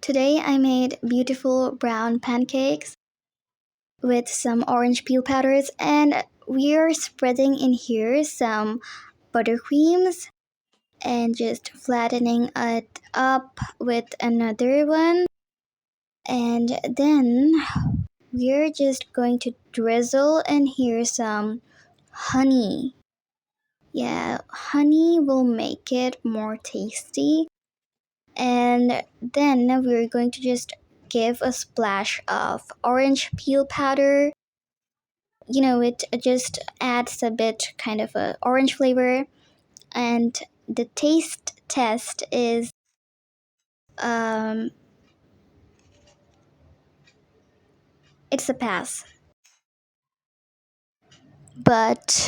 Today I made beautiful brown pancakes with some orange peel powders, and we are spreading in here some buttercreams and just flattening it up with another one. And then we're just going to drizzle in here some honey. Yeah, honey will make it more tasty. And then we're going to just give a splash of orange peel powder. It just adds a bit kind of a orange flavor. And the taste test is um it's a pass. But